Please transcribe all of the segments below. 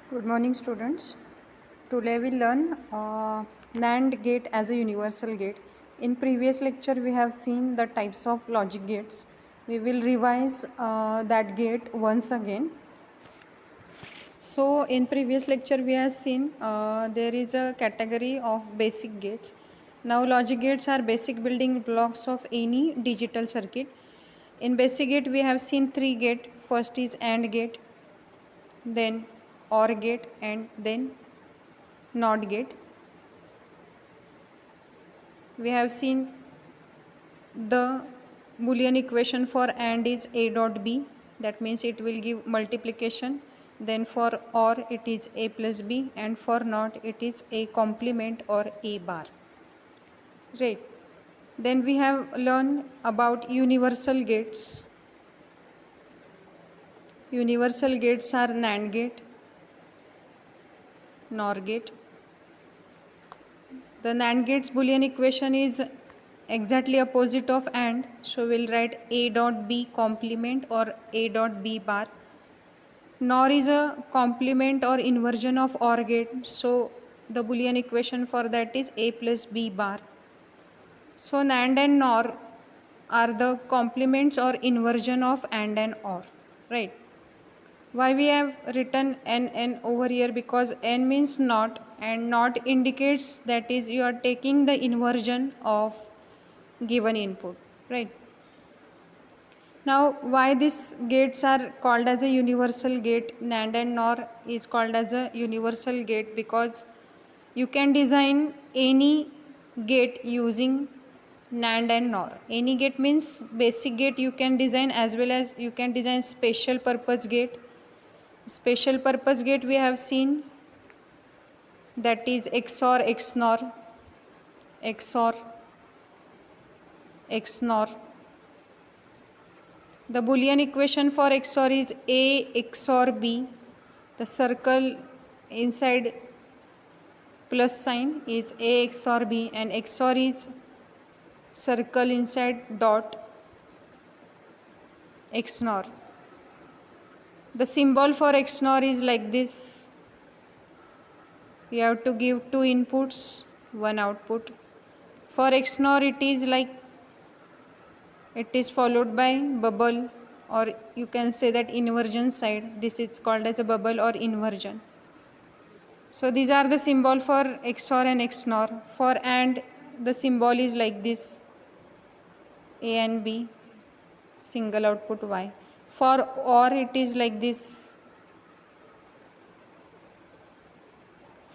Good morning, students. Today we learn NAND gate as a universal gate. In previous lecture, we have seen the types of logic gates. We will revise that gate once again. So, in previous lecture, we have seen there is a category of basic gates. Now, logic gates are basic building blocks of any digital circuit. In basic gate, we have seen three gates. First is AND gate, then OR gate, and then NOT gate. We have seen the Boolean equation for AND is A dot B, that means it will give multiplication. Then for OR it is A plus B, and for NOT it is A complement or A bar. Right. Then we have learned about universal gates. Universal gates are NAND gate, NOR gate. The NAND gate's Boolean equation is exactly opposite of AND, so we'll write A dot B complement or A dot B bar. NOR is a complement or inversion of OR gate, so the Boolean equation for that is A plus B bar. So NAND and NOR are the complements or inversion of AND and OR, right? Why we have written n over here? Because n means not, and not indicates that is you are taking the inversion of given input, right? Now, why these gates are called as a universal gate? NAND and NOR is called as a universal gate because you can design any gate using NAND and NOR. Any gate means basic gate you can design, as well as you can design special purpose gate. Special purpose gate we have seen, that is XOR, XNOR, XOR, XNOR. The Boolean equation for XOR is A XOR B. The circle inside plus sign is A XOR B, and XOR is circle inside dot XNOR. The symbol for XNOR is like this. You have to give two inputs, one output. For XNOR it is like, it is followed by bubble, or you can say that inversion side. This is called as a bubble or inversion. So these are the symbol for XOR and XNOR. For AND the symbol is like this, A and B, single output Y. For OR it is like this.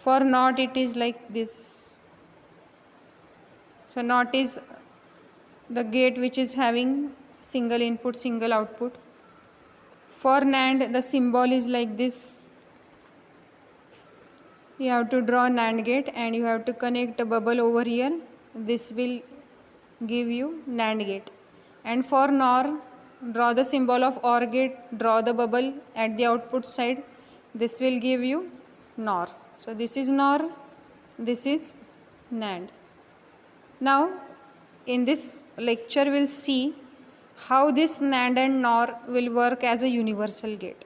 For NOT it is like this. So NOT is the gate which is having single input, single output. For NAND the symbol is like this. You have to draw NAND gate and you have to connect a bubble over here. This will give you NAND gate. And for NOR, draw the symbol of OR gate, draw the bubble at the output side. This will give you NOR. So this is NOR, this is NAND. Now in this lecture we'll see how this NAND and NOR will work as a universal gate.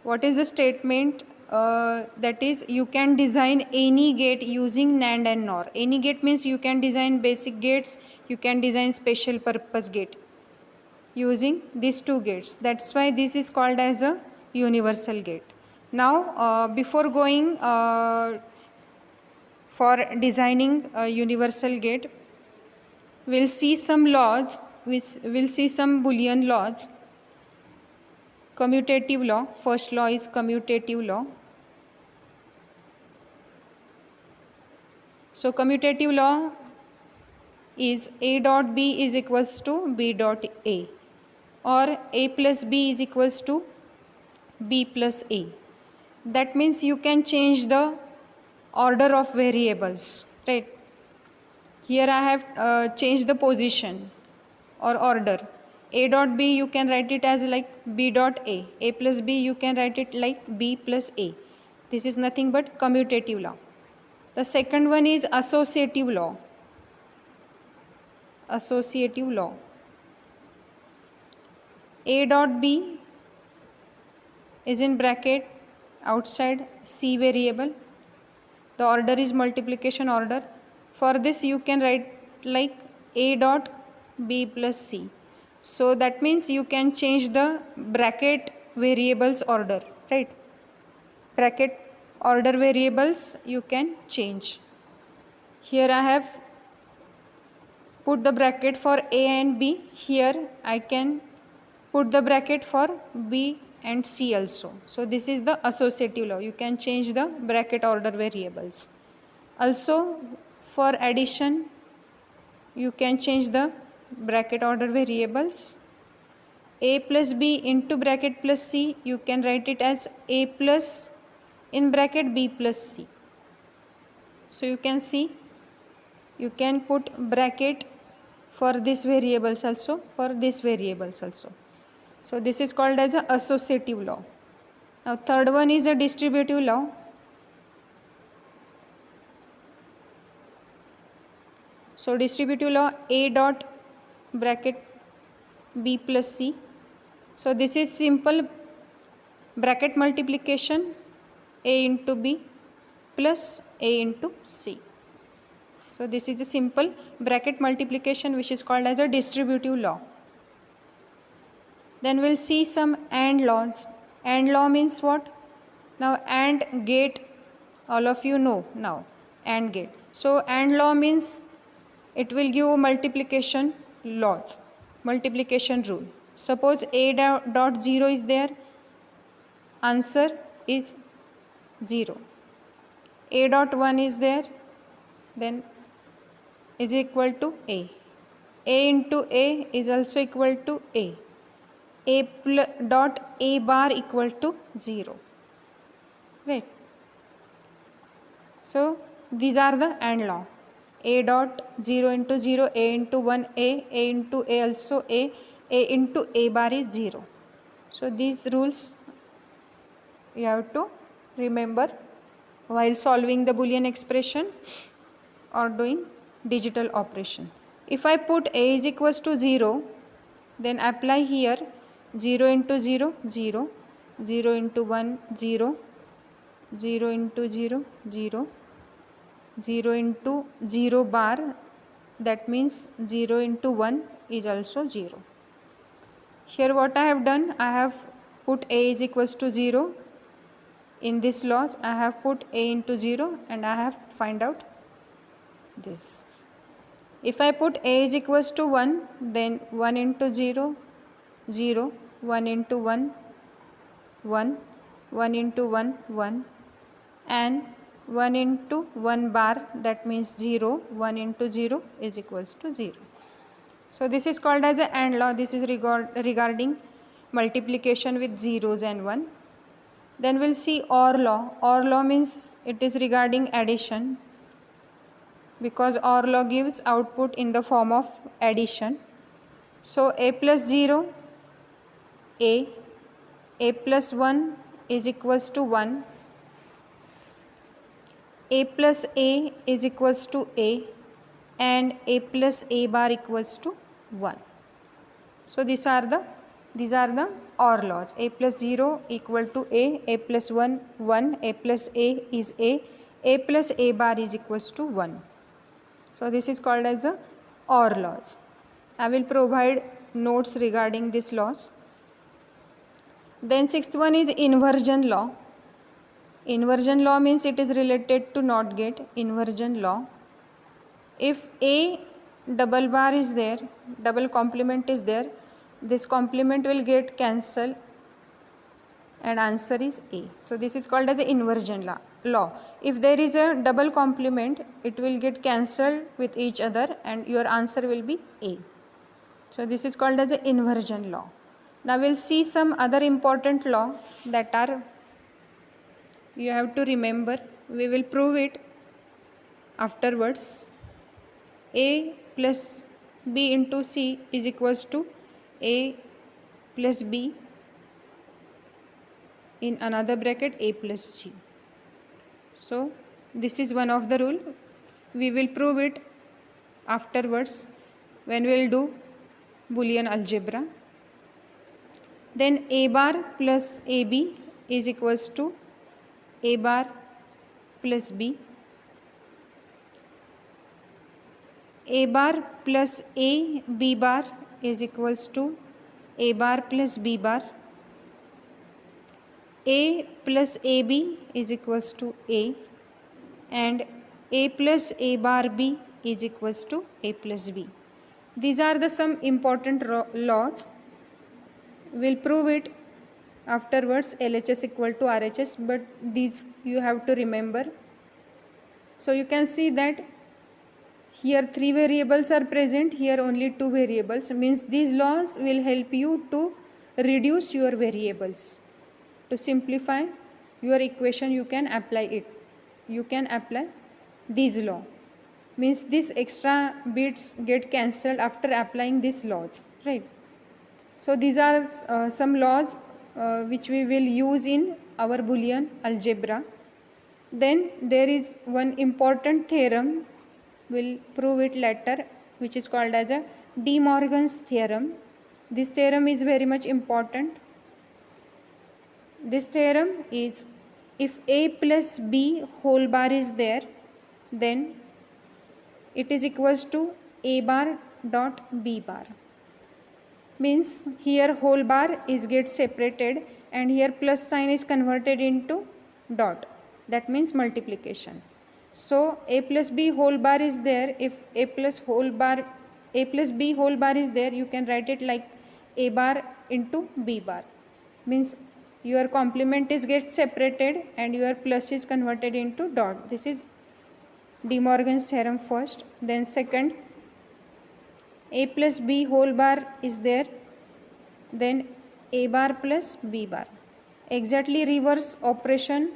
What is the statement? That is, you can design any gate using NAND and NOR. Any gate means you can design basic gates, you can design special purpose gate using these two gates. That's why this is called as a universal gate. Now before going for designing a universal gate, we'll see some laws, we'll see some Boolean laws. Commutative law, first law is commutative law. So commutative law is A dot B is equals to B dot A, or A plus B is equals to B plus A. That means you can change the order of variables, right? Here I have changed the position or order. A dot B you can write it as like B dot A. A plus B you can write it like B plus A. This is nothing but commutative law. The second one is associative law. Associative law. A dot B is in bracket outside C variable. The order is multiplication order. For this you can write like A dot B plus C. So that means you can change the bracket variables order, right? Bracket order variables you can change. Here I have put the bracket for A and B. Here I can put the bracket for B and C also. So this is the associative law. You can change the bracket order variables. Also for addition you can change the bracket order variables. A plus B into bracket plus C, you can write it as A plus in bracket B plus C. So you can see, you can put bracket for this variables also, for this variables also. So this is called as a associative law. Now third one is a distributive law. So distributive law, A dot bracket B plus C. So this is simple bracket multiplication, A into B plus A into C. So this is a simple bracket multiplication which is called as a distributive law. Then we'll see some AND laws. AND law means what? Now AND gate, all of you know now, AND gate. So AND law means it will give multiplication laws, multiplication rule. Suppose A dot 0 is there, answer is 0. A dot 1 is there, then is equal to A. A into A is also equal to A. A dot A bar equal to 0. Right. So these are the AND law. A dot 0 into 0, A into 1, A into A also A into A bar is 0. So these rules you have to remember while solving the Boolean expression or doing digital operation. If I put A is equals to 0, then apply here 0 into 0, 0, 0 into 1, 0, 0 into 0, 0, 0 into 0 bar, that means 0 into 1 is also 0. Here what I have done, I have put A is equals to 0. In this laws I have put A into 0 and I have find out this. If I put A is equals to 1, then 1 into 0, 0, 1 into 1, 1, 1 into 1, 1, and 1 into 1 bar, that means 0, 1 into 0 is equals to 0. So this is called as a AND law. This is regarding multiplication with zeros and 1. Then we'll see OR law. OR law means it is regarding addition, because OR law gives output in the form of addition. So A plus 0, A plus 1 is equals to 1, A plus A is equals to A, and A plus A bar equals to 1. So these are the OR laws. A plus 0 equal to A plus 1, 1, A plus A is A plus A bar is equals to 1. So this is called as a OR laws. I will provide notes regarding these laws. Then sixth one is inversion law. Inversion law means it is related to NOT gate. Inversion law. If A double bar is there, double complement is there, this complement will get cancelled and answer is A. So this is called as a inversion law. If there is a double complement, it will get cancelled with each other and your answer will be A. So this is called as a inversion law. Now we'll see some other important law that are you have to remember. We will prove it afterwards. A plus B into C is equals to A plus B in another bracket A plus C. So this is one of the rule. We will prove it afterwards when we will do Boolean algebra. Then A bar plus AB is equals to a bar plus b, a bar plus a b bar is equals to a bar plus b bar, a plus ab is equals to a, and a plus a bar b is equals to a plus b. These are the some important laws. We'll prove it afterwards, LHS equal to RHS, but these you have to remember. So you can see that here 3 variables are present, here only 2 variables, means these laws will help you to reduce your variables. To simplify your equation, you can apply it. You can apply these law. Means these extra bits get cancelled after applying these laws, right? So these are some laws which we will use in our Boolean algebra. Then there is one important theorem, we'll prove it later, which is called as a De Morgan's theorem. This theorem is very much important. This theorem is, if a plus b whole bar is there, then it is equals to a bar dot b bar. Means here whole bar is get separated and here plus sign is converted into dot. That means multiplication. So a plus b whole bar is there. If a plus b whole bar is there, you can write it like a bar into b bar. Means your complement is get separated and your plus is converted into dot. This is De Morgan's theorem first. Then second, a plus b whole bar is there, then a bar plus b bar. Exactly reverse operation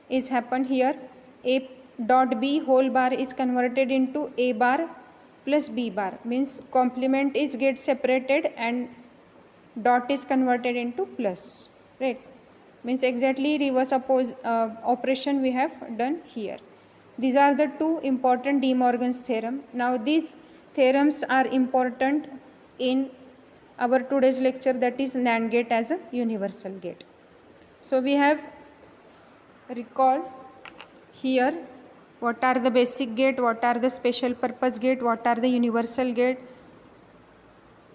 is happened here. A dot b whole bar is converted into a bar plus b bar, means complement is get separated and dot is converted into plus, right? Means exactly reverse operation we have done here. These are the two important De Morgan's theorem. Now these theorems are important in our today's lecture, that is NAND gate as a universal gate. So we have recalled here what are the basic gate, what are the special purpose gate, what are the universal gate,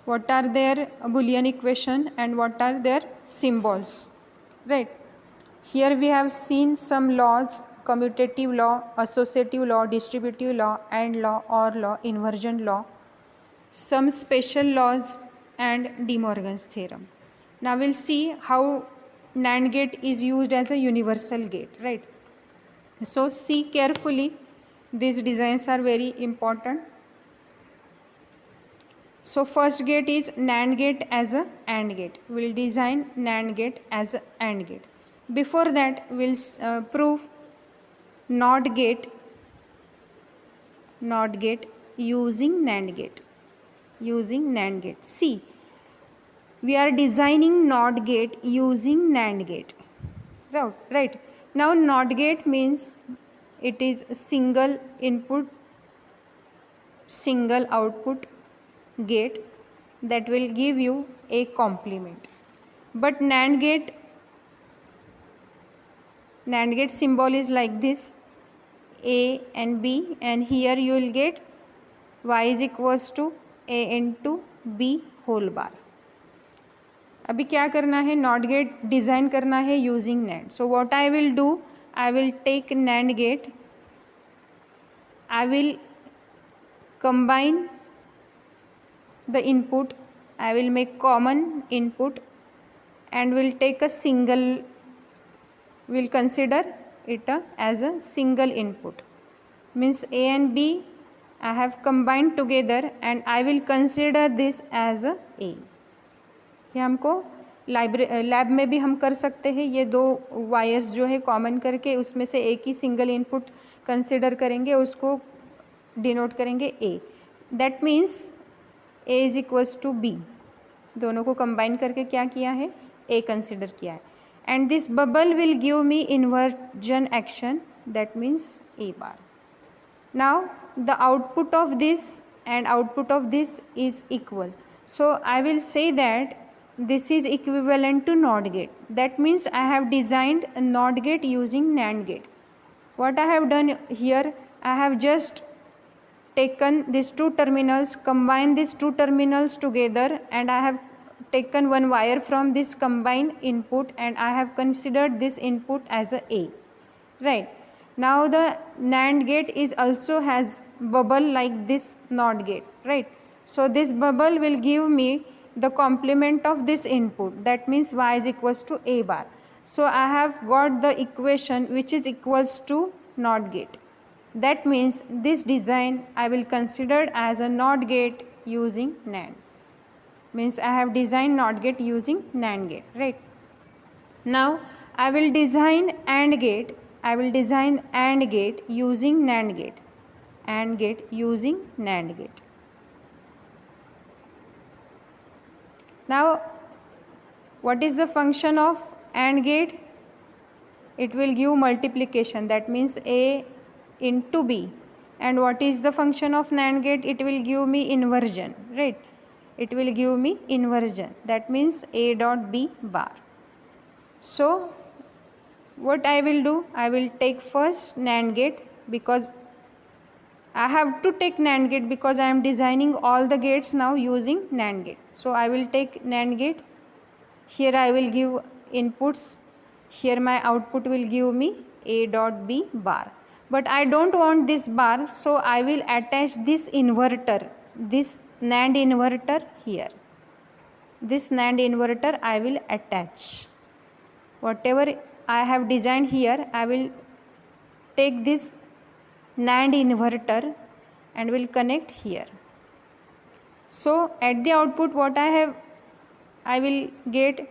what are their Boolean equation, and what are their symbols, right? Here we have seen some laws: commutative law, associative law, distributive law, AND law, OR law, inversion law, some special laws, and De Morgan's theorem. Now we'll see how NAND gate is used as a universal gate, right? So see carefully, these designs are very important. So first gate is NAND gate as a AND gate. We'll design NAND gate as a AND gate. Before that, we'll prove NOT gate using NAND gate. See, we are designing NOT gate using NAND gate. Right. Now NOT gate means it is single input, single output gate that will give you a complement. But NAND gate symbol is like this, A and B, and here you will get y is equals to a into b whole bar. अभी क्या करना है, not gate design करना है using NAND. So what I will do, I will take NAND gate, I will combine the input, I will make common input and will take a single, will consider it as a single input. Means A and B I have combined together and I will consider this as a A. ये हमको lab में भी हम कर सकते हैं. ये दो वायर्स जो है कॉमन करके उसमें से एक ही सिंगल इनपुट कंसिडर करेंगे, उसको डिनोट करेंगे A. That means A is equals to B. दोनों को कंबाइन करके क्या किया है, A कंसिडर किया है. And this bubble will give me inversion action, that means A bar. Now the output of this and output of this is equal. So I will say that this is equivalent to NOT gate. That means I have designed a NOT gate using NAND gate. What I have done here, I have just taken these two terminals, combined these two terminals together, and I have taken one wire from this combined input and I have considered this input as a. Right. Now the NAND gate is also has bubble like this NOT gate. Right. So this bubble will give me the complement of this input. That means y is equals to a bar. So I have got the equation which is equals to NOT gate. That means this design I will consider as a NOT gate using NAND. Means I have designed NOT gate using NAND gate, right? Now I will design AND gate. I will design AND gate using NAND gate. AND gate using NAND gate. Now what is the function of AND gate? It will give multiplication, that means A into B. And what is the function of NAND gate? It will give me inversion, right? It will give me inversion, that means A dot B bar. So what I will do, I will take first NAND gate, because I have to take NAND gate because I am designing all the gates now using NAND gate. So I will take NAND gate. Here I will give inputs. Here my output will give me A dot B bar. But I don't want this bar, so I will attach this inverter, this NAND inverter here. This NAND inverter I will attach. Whatever I have designed here, I will take this NAND inverter and will connect here. So at the output what I will get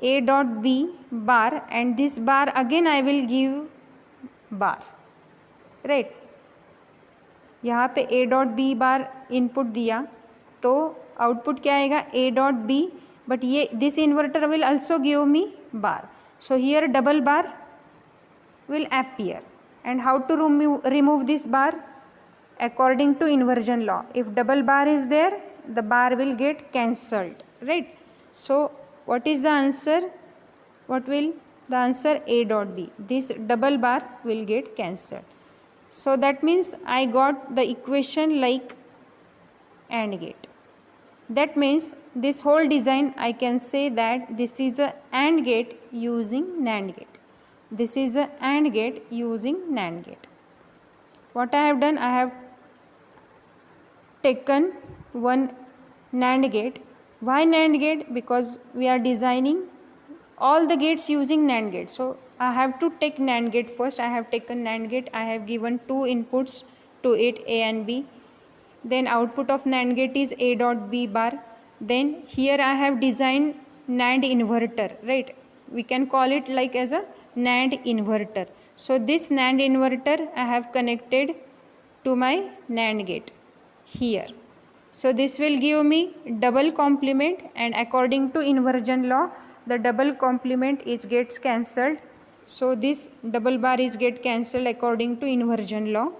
A dot B bar, and this bar again I will give bar, right? यहाँ पे A dot B bar input दिया तो output क्या आएगा, A dot B, but ये this inverter will also give me bar. So here double bar will appear. And how to remove this bar? According to inversion law, if double bar is there, the bar will get cancelled, right? So what is the answer? What will the answer? A dot B. This double bar will get cancelled. So that means I got the equation like AND gate. That means this whole design I can say that this is a AND gate using NAND gate. This is a AND gate using NAND gate. What I have done, I have taken one NAND gate. Why NAND gate? Because we are designing all the gates using NAND gate. So I have to take NAND gate first. I have taken NAND gate. I have given two inputs to it, A and B. Then output of NAND gate is A dot B bar. Then here I have designed NAND inverter, right? We can call it like as a NAND inverter. So this NAND inverter I have connected to my NAND gate here. So this will give me double complement, and according to inversion law, the double complement is gets cancelled. So this double bar is get cancelled according to inversion law.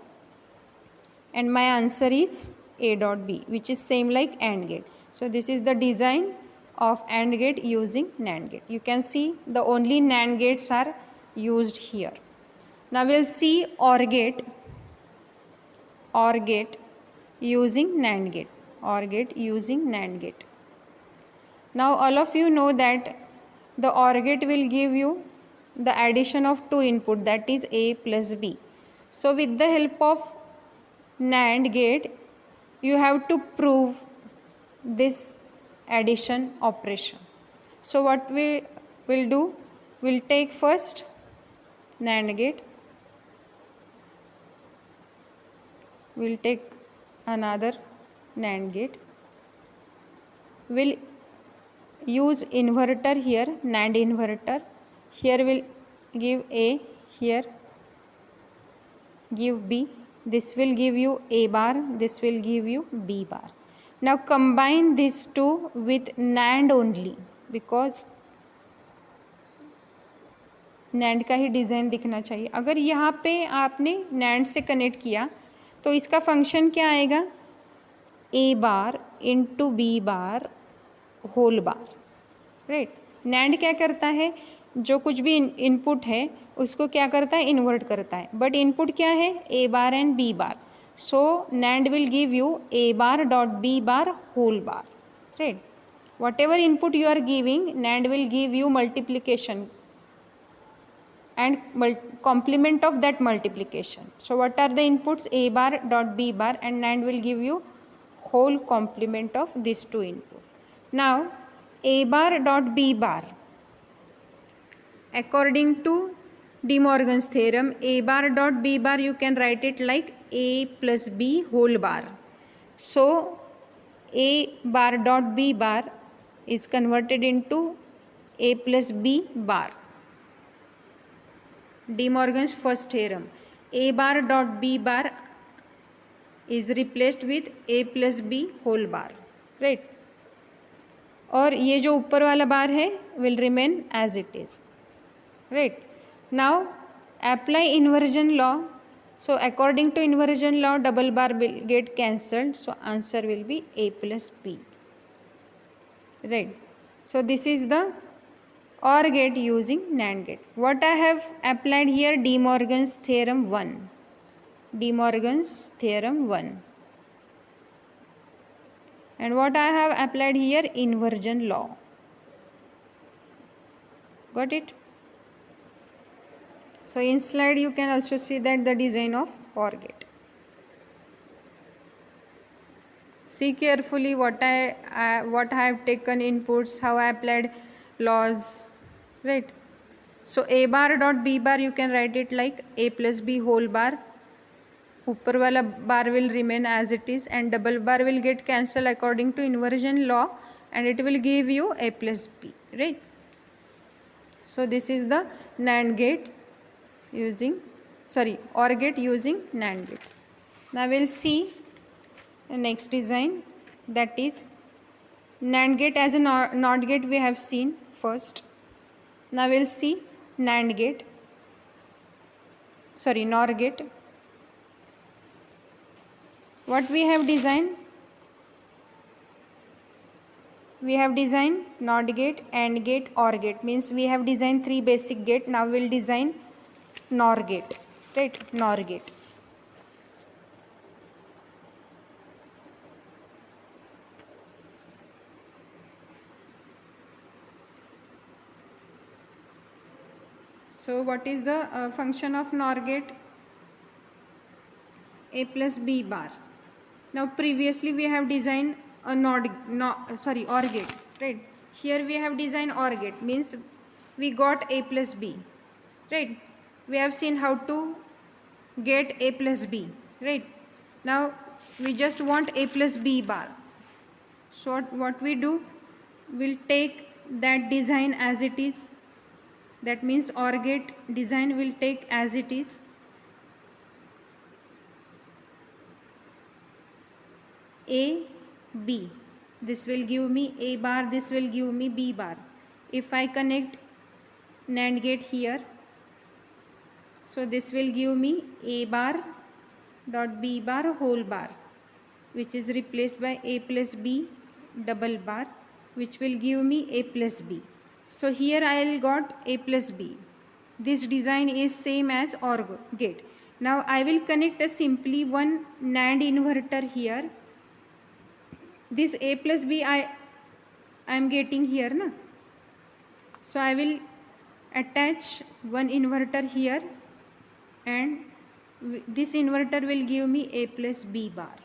And my answer is A dot B, which is same like AND gate. So this is the design of AND gate using NAND gate. You can see the only NAND gates are used here. Now we'll see OR gate using NAND gate. OR gate using NAND gate. Now all of you know that the OR gate will give you the addition of two input, that is A plus B. So with the help of NAND gate, you have to prove this addition operation. So what we will do, we'll take first NAND gate, we'll take another NAND gate, we'll use inverter here, NAND inverter. Here we'll give A, here give B. This will give you A bar, this will give you B bar. Now combine these two with NAND only, because NAND का ही design दिखना चाहिए. अगर यहाँ पे आपने NAND से connect किया तो इसका फंक्शन क्या आएगा, A bar into B bar whole bar. Right. NAND क्या करता है, जो कुछ भी इनपुट है उसको क्या करता है, इन्वर्ट करता है, बट इनपुट क्या है, A bar and B bar. So NAND will give you A bar dot B bar whole bar, right. whatever input you are giving, NAND will give you multiplication and complement of that multiplication. So what are the inputs, a bar dot b bar, and NAND will give you whole complement of these two input. Now a bar dot b bar, according to De Morgan's theorem, a bar dot b bar you can write it like a plus b whole bar. So a bar dot b bar is converted into a plus b bar. De Morgan's first theorem, a bar dot b bar is replaced with a plus b whole bar, right. और ये जो ऊपर वाला बार है will remain as it is, right. Now apply inversion law. So according to inversion law, double bar will get cancelled, so answer will be a plus b, right. So this is the OR gate using NAND gate. What I have applied here, De Morgan's theorem 1. De Morgan's theorem 1. And what I have applied here, inversion law. Got it? So in slide you can also see that the design of OR gate. See carefully what I have taken inputs, how I applied laws, right. So a bar dot b bar you can write it like a plus b whole bar. ऊपर वाला bar will remain as it is and double bar will get cancelled according to inversion law, and it will give you a plus b, right. So this is the NAND gate using, OR gate using NAND gate. Now we'll see the next design, that is NAND gate as a NOT gate we have seen first. Now we'll see NAND gate, NOR gate. What we have designed? We have designed NOT gate, AND gate, OR gate. Means we have designed 3 basic gate. Now we'll design NOR gate, right? NOR gate. So what is the function of NOR gate? A plus b bar. Now previously we have designed a OR gate, right. Here we have designed OR gate, means we got a plus b, right. We have seen how to get a plus b, right. Now we just want a plus b bar. So what we do, we'll take that design as it is. That means OR gate design will take as it is. A, B. This will give me A bar, this will give me B bar. If I connect NAND gate here, so this will give me A bar dot B bar whole bar, which is replaced by A plus B double bar, which will give me A plus B. So here I will got A plus B. This design is same as OR gate. Now I will connect a simply one NAND inverter here. This A plus B I am getting here, na? So I will attach one inverter here, and this inverter will give me A plus B bar.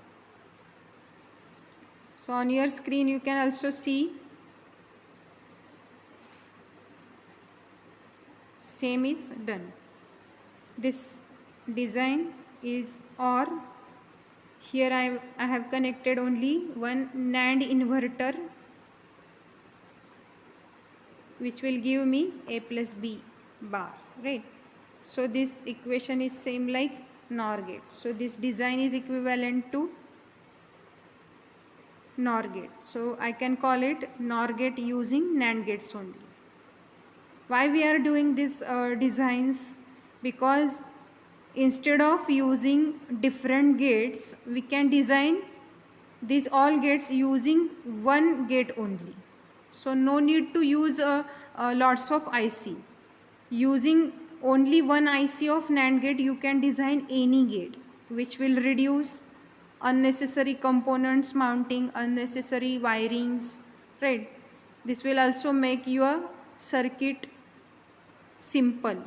So on your screen you can also see same is done. This design is OR. Here I have connected only one NAND inverter, which will give me A plus B bar, right. So this equation is same like NOR gate. So this design is equivalent to NOR gate. So I can call it NOR gate using NAND gates only. Why we are doing these designs? Because instead of using different gates, we can design these all gates using one gate only. So no need to use lots of IC. Using only one IC of NAND gate, you can design any gate, which will reduce unnecessary components mounting, unnecessary wirings, right? This will also make your circuit simple.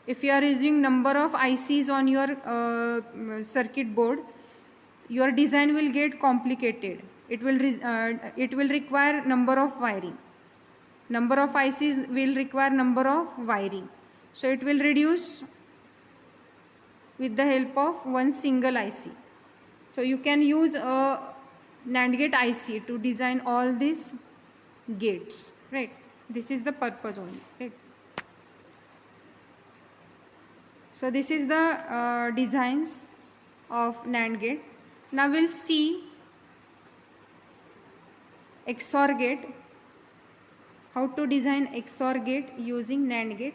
If you are using number of ICs on your circuit board, your design will get complicated. It will require number of wiring. Number of ICs will require number of wiring. So it will reduce with the help of one single IC. So you can use a NAND gate IC to design all these gates, right? This is the purpose only, right? So this is the designs of NAND gate. Now we'll see XOR gate. How to design XOR gate using NAND gate.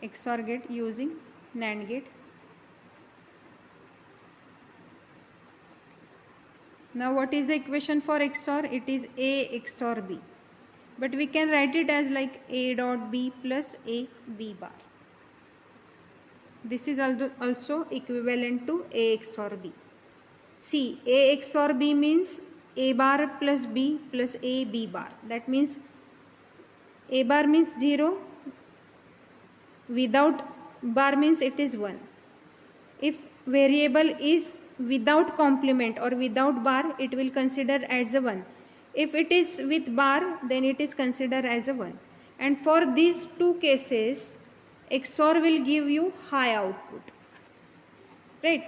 XOR gate using NAND gate. Now what is the equation for XOR? It is A XOR B. But we can write it as like A dot B plus A B bar. This is also equivalent to A XOR B. See, A XOR B means A bar plus B plus A B bar. That means A bar means 0, without bar means it is 1. If variable is without complement or without bar, it will consider as a 1. If it is with bar, then it is considered as a 1. And for these two cases, XOR will give you high output, right?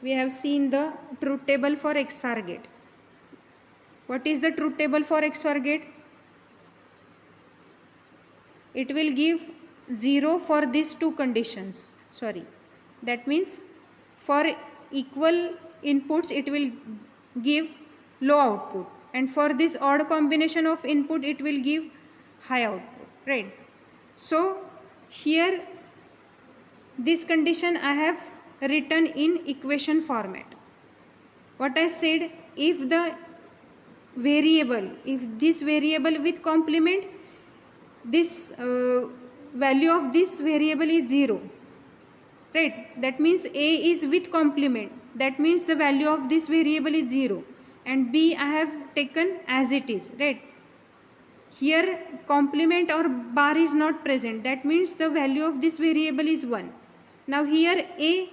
We have seen the truth table for XOR gate. What is the truth table for XOR gate? It will give 0 for these two conditions. That means for equal inputs it will give low output, and for this odd combination of input it will give high output, right? So here this condition I have written in equation format. What I said, if this variable with complement, this value of this variable is 0, right? That means A is with complement. That means the value of this variable is 0, and B I have taken as it is, right? Here complement or bar is not present. That means the value of this variable is 1. Now here A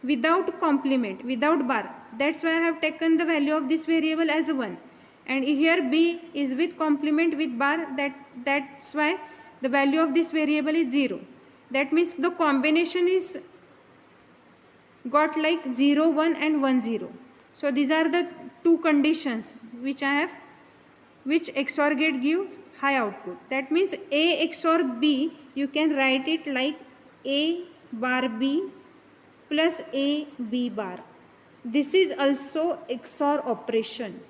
without complement, without bar. That's why I have taken the value of this variable as 1. And here B is with complement with bar. That's why the value of this variable is 0. That means the combination is got like 0, 1 and 1, 0. So these are the two conditions which XOR gate gives high output. That means A XOR B, you can write it like A bar B plus A B bar. This is also XOR operation.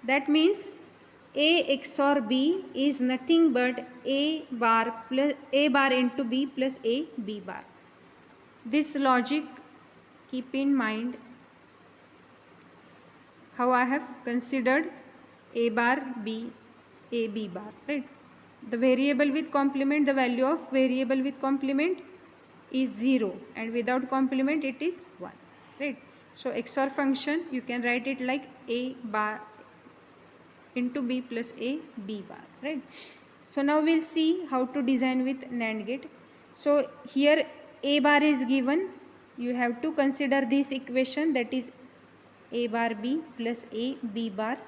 That means A XOR B is nothing but A bar into B plus A B bar. This logic keep in mind how I have considered A bar B A B bar, right? The variable with complement, the value of variable with complement is 0, and without complement it is 1, right? So XOR function you can write it like A bar into B plus A B bar, right? So now we'll see how to design with NAND gate. So here A bar is given. You have to consider this equation, that is A bar B plus A B bar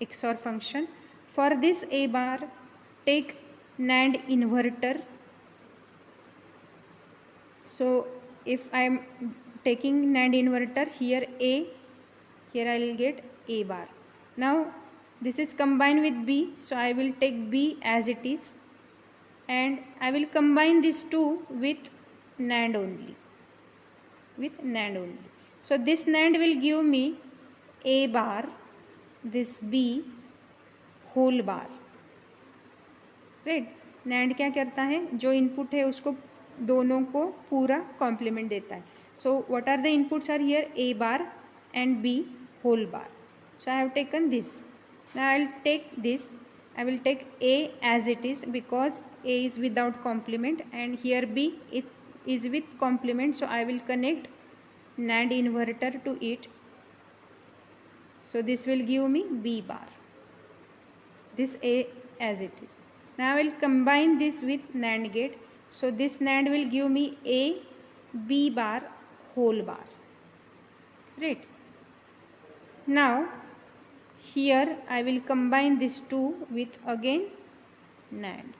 XOR function. For this A bar, take NAND inverter. So if I am taking NAND inverter, here A, here I will get A bar. Now this is combined with B, so I will take B as it is, and I will combine these two with NAND only. So this NAND will give me A bar, this B whole bar, right? NAND क्या करता है, जो input है उसको दोनों को पूरा complement देता है. So what are the inputs are here? A bar and B. whole bar. So I have taken this. Now I will take this. I will take A as it is because A is without complement and here B it is with complement. So I will connect NAND inverter to it. So this will give me B bar. This A as it is. Now I will combine this with NAND gate. So this NAND will give me A, B bar, whole bar. Right. Now here I will combine these two with again NAND.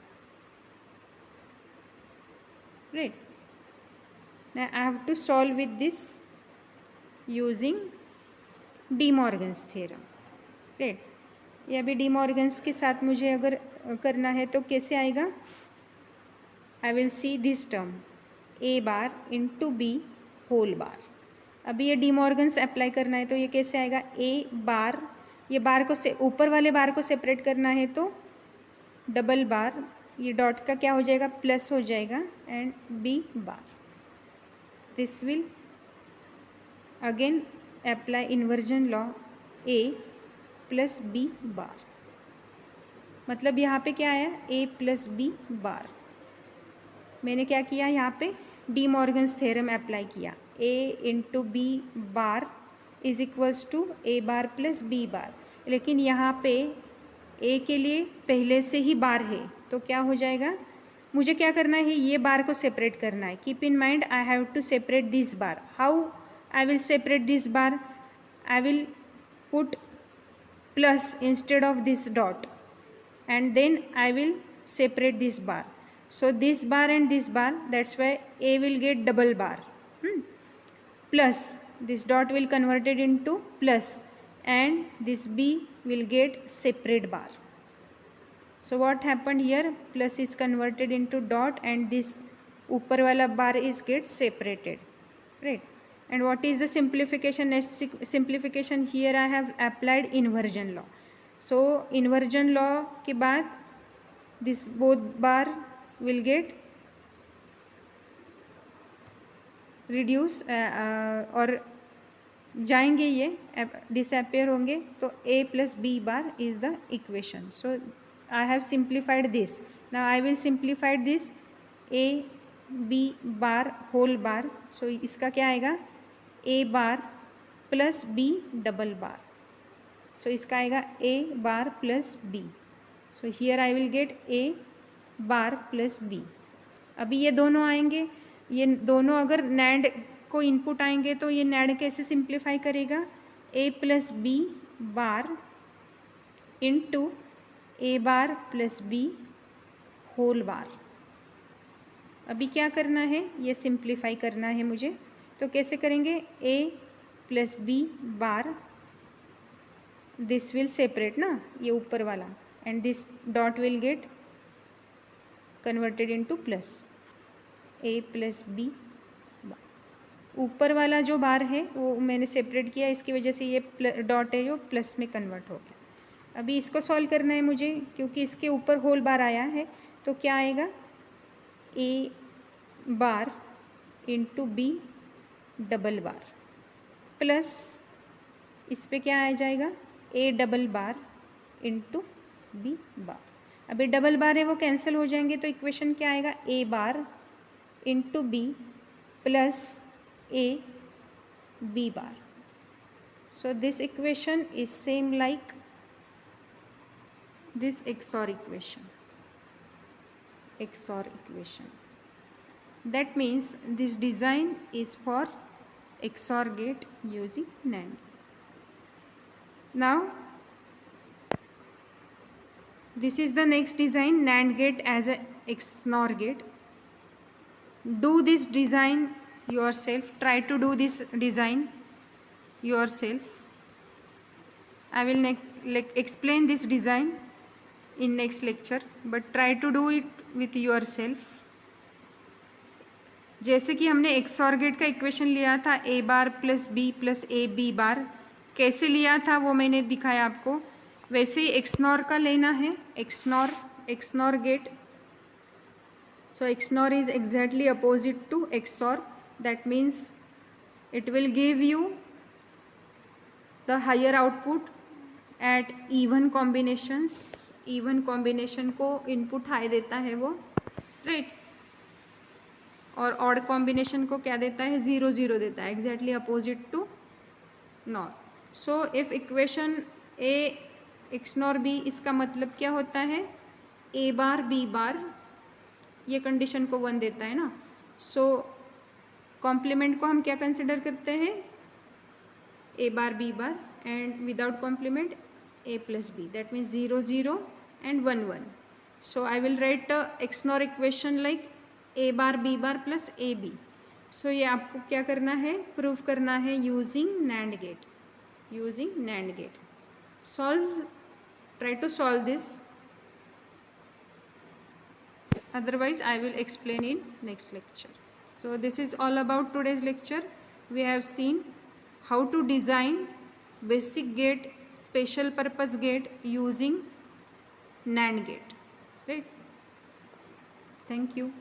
Right. Now I have to solve with this using D Morgan's theorem. Right. ये अभी D Morgan's के साथ मुझे अगर करना है तो कैसे आएगा? I will see this term A bar into B whole bar. अभी ये डी मॉर्गन्स अप्लाई करना है तो ये कैसे आएगा? ए बार, ये बार को से ऊपर वाले बार को सेपरेट करना है तो डबल बार, ये डॉट का क्या हो जाएगा? प्लस हो जाएगा and B bar. This will again apply inversion law A plus B bar. मतलब यहाँ पे क्या आया? A plus B bar. मैंने क्या किया यहाँ पे? डी मॉर्गन्स थ्योरम अप्लाई किया. A into B bar is equals to A bar plus B bar. लेकिन यहाँ पे ए के लिए पहले से ही बार है तो क्या हो जाएगा? मुझे क्या करना है? ये बार को सेपरेट करना है. Keep in mind I have to separate this bar. How I will separate this bar? I will put plus instead of this dot and then I will separate this bar. So this bar and this bar, that's why A will get double bar. Plus this dot will convert it into plus and this B will get separate bar. So what happened here? Plus is converted into dot and this upper wala bar is get separated. Right. And what is the simplification? Next simplification here I have applied inversion law. So inversion law के बाद this both bar will get reduce और जाएंगे ये disappear होंगे तो A plus B bar is the equation. So I have simplified this. Now I will simplify this A B bar whole bar. So इसका क्या आएगा? A bar plus B double bar. So इसका आएगा A bar plus B. So here I will get A bar plus B. अभी ये दोनों आएंगे, ये दोनों अगर नैंड को इनपुट आएंगे तो ये नैंड कैसे सिंप्लीफाई करेगा? ए प्लस बी बार इंटू ए bar plus B whole bar. अभी क्या करना है? ये सिंप्लीफाई करना है मुझे. तो कैसे करेंगे? A plus B bar, this will separate ना, ये ऊपर वाला, and this dot will get converted into plus. A plus B bar. ऊपर वाला जो बार है वो मैंने सेपरेट किया, इसकी वजह से ये डॉट है जो प्लस में कन्वर्ट हो गया. अभी इसको सॉल्व करना है मुझे क्योंकि इसके ऊपर होल बार आया है. तो क्या आएगा? A bar into B double bar plus इस पे क्या आ जाएगा? A double bar into B bar. अभी डबल बार है वो कैंसिल हो जाएंगे तो इक्वेशन क्या आएगा? A bar into B plus A B bar. So this equation is same like this XOR equation. That means this design is for XOR gate using NAND. Now this is the next design, NAND gate as a XOR gate. Do this design yourself. Try to do this design yourself. I will explain this design in next lecture, but try to do it with yourself. जैसे कि हमने XOR gate का equation लिया था A bar plus B plus A B bar, कैसे लिया था वो मैंने दिखाया आपको. वैसे ही XNOR का लेना है. XNOR gate. So XNOR is exactly opposite to XOR. That means it will give you the higher output at even combinations. even combination को input high देता है वो, right? और ऑड कॉम्बिनेशन को क्या देता है, 0 0 देता है, exactly opposite to NOR. So if equation A XNOR B, इसका मतलब क्या होता है, ए बार बी बार, ये कंडीशन को 1 देता है ना. सो कॉम्प्लीमेंट को हम क्या कंसिडर करते हैं, A bar B bar, and without complement A plus B, that means 0 0 and 1 1. So I will write X NOR equation like A bar B bar plus A B. So ये आपको क्या करना है, प्रूव करना है using NAND gate. Using NAND gate. Solve, try to solve this, otherwise I will explain in next lecture. So this is all about today's lecture. We have seen how to design basic gate, special purpose gate using NAND gate, right? Thank you.